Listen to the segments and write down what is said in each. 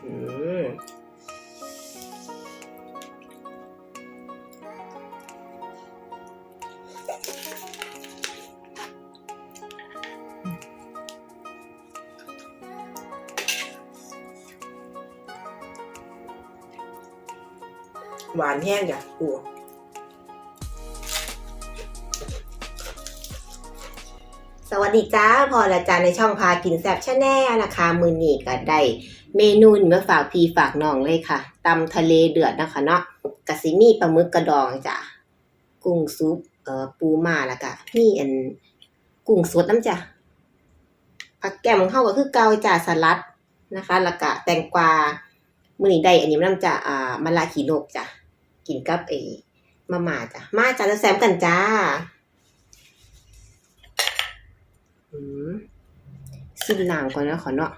มหวานแห้งจ้ะปูสวัสดีจ้าพอละจ้าในช่องพากินแซ่บชาแนลนะคะมื้อนี้ก็ได้เมนูมาฝากพี่ฝากน้องเลยค่ะตำทะเลเดือดนะคะเนาะกะสิมีปลาหมึกกระดองจ้ะกุ้งซุปปูม่าแล้วก็มีกุ้งสดน้ำจ้ะผักแก้มของเฮาก็คือเกาจ้ะสลัดนะคะแล้วก็แตงกวามื้อนี้ได้อันนี้น้ำจ้ะมะระขีนกจ้ะกินกับมาม่าจ้ะมาจ้ะแล้วแซมกันจ้าซิมน้ำก่อนนะขอเนาะ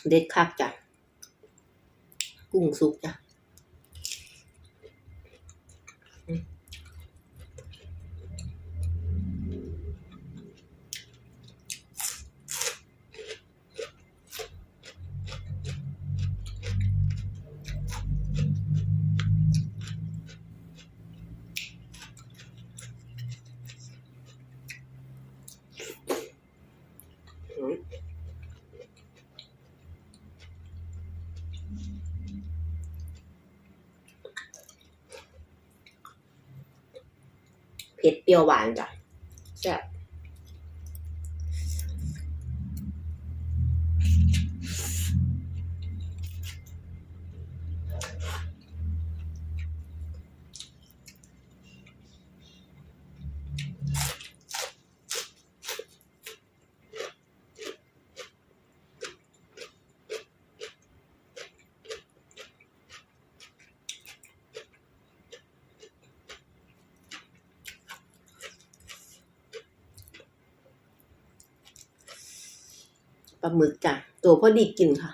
เด็ดคักจ้ะกุ้งสุกจ้ะเผ็ดเปรี้ยวหวานจ้ะแซ่บปลาหมึกจ้ะตัวพอดีกินค่ะ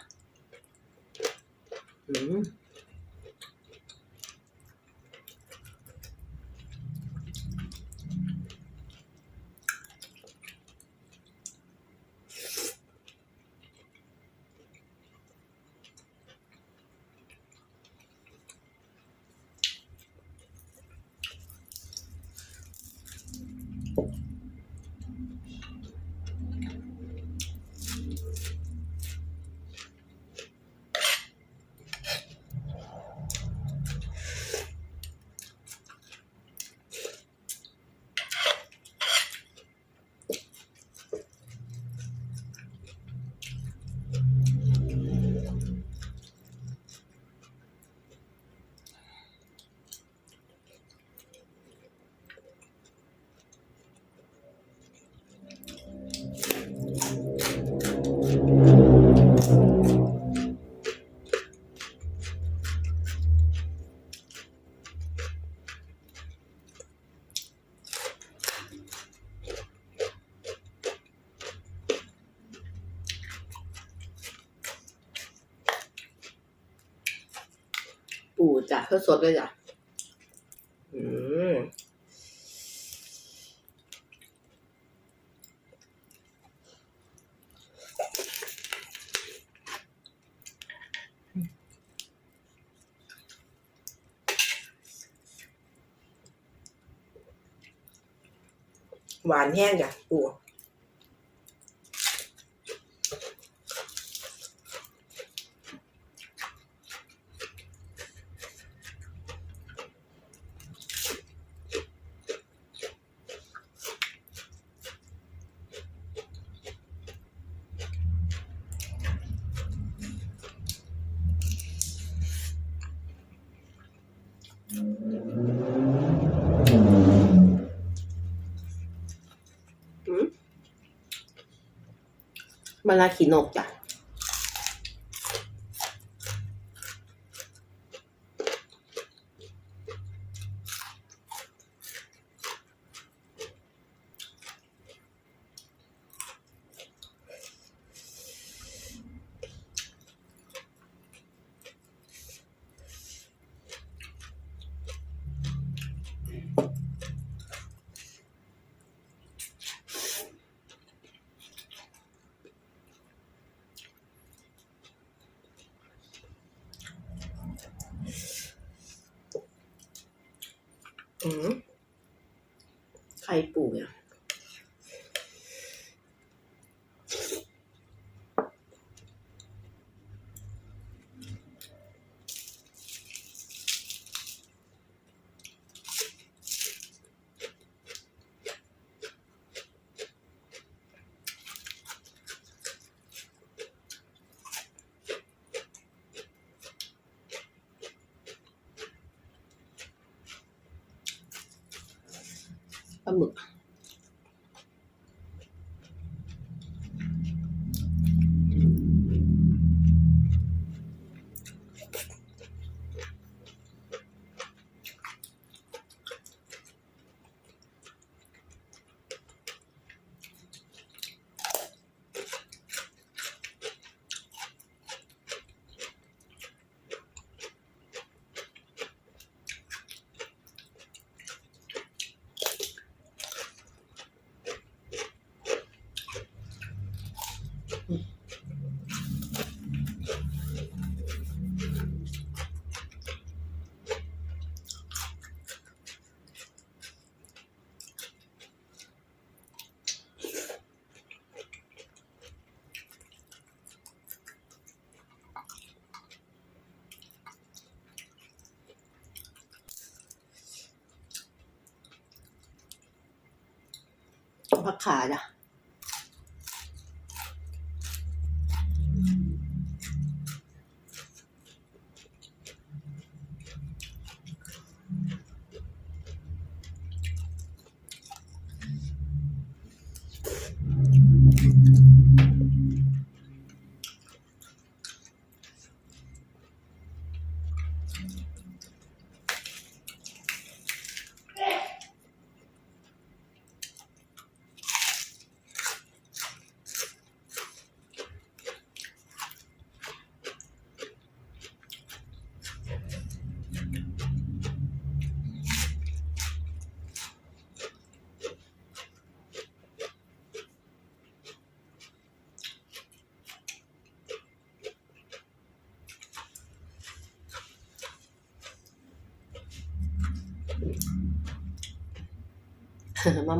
ปูจ้ะสดๆเลยจ้ะหวานแห้งจ้ะปูมะระขีนกจ้ะ ข่ปูเนี่ยปลาหมึกผักขาจ้ะ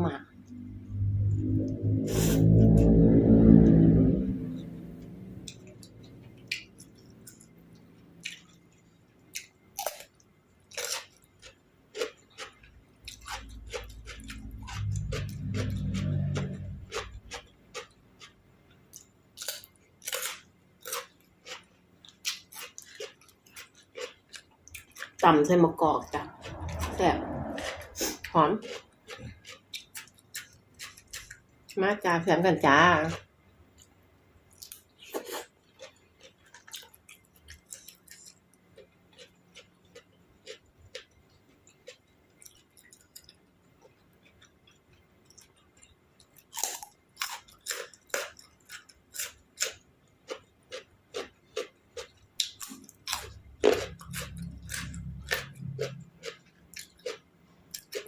มาตำใส่มะกอกจ้ะแซ่บหอมมาจ้าแซ่บกันจ้า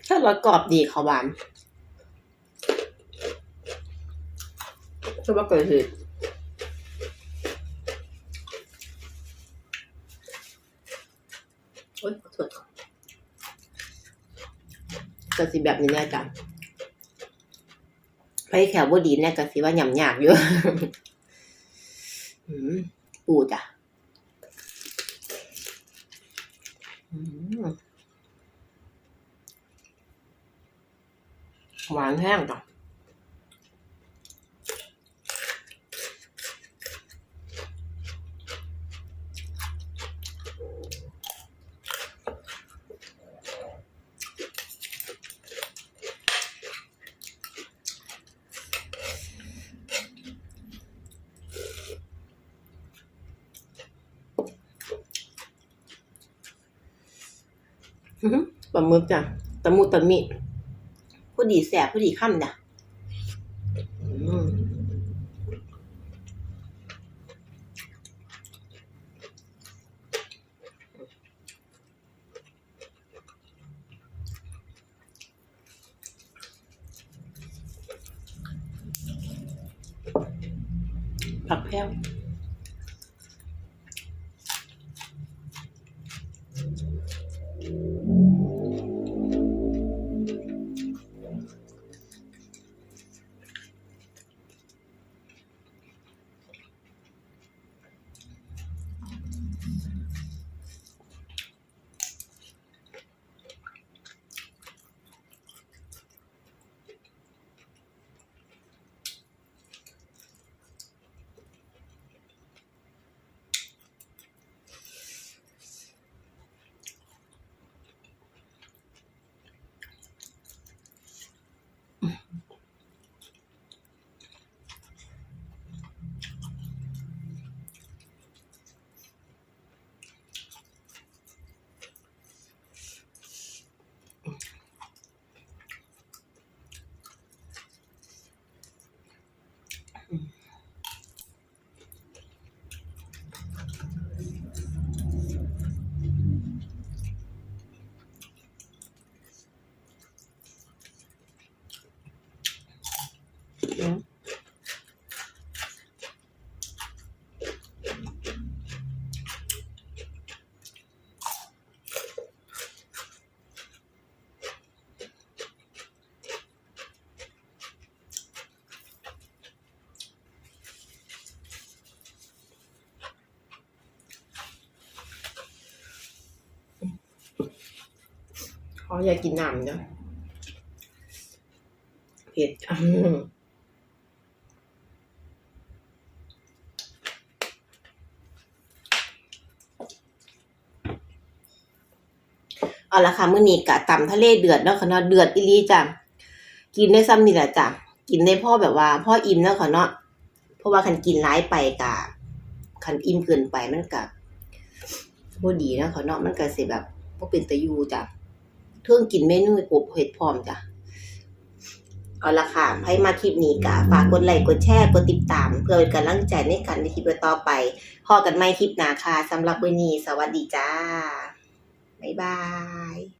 ถ้ารสกรอบดีค่ะหวานก็ว่าเกิดเหตุโอ๊ยขอโทษก็สิแบบนี้แน่จ้ะไปแขวบ่ดีแน่ก็สิว่าหย่ำยากอยู่ ปูจ้ะหวานแห้งจ้ะปลาหมึกจ้ะตะมุตะมิผู้ดีแสบผู้ดีค่ำจ้ะผักแพรว เขาอยากกินน้ำเนาะเผ็ดเอาละค่ะมื้อนี้กะตำทะเลเดือดเนาะค่ะเนาะเดือดอีหลีจ้ะกินได้ซ้ำนี่แหละจ้ะกินได้พ่อแบบว่าพ่ออิ่มเนาะค่ะเนาะเพราะว่าคันกินหลายไปกะคันอิ่มเกินไปมันกะบ่ดีเนาะค่ะเนาะมันก็สิแบบบ่เป็นตาอยู่จ้ะเทิงกินเมนูกบเผ็ดพร้อมจ้ะเอาละค่ะใครมาคลิปนี้ก็ฝากกดไลค์กดแชร์กดติดตามเพื่อเป็นกำลังใจในการในคลิปต่อไปพอกันใหม่คลิปหน้าค่ะสำหรับมื้อนี้สวัสดีจ้าบ๊ายบาย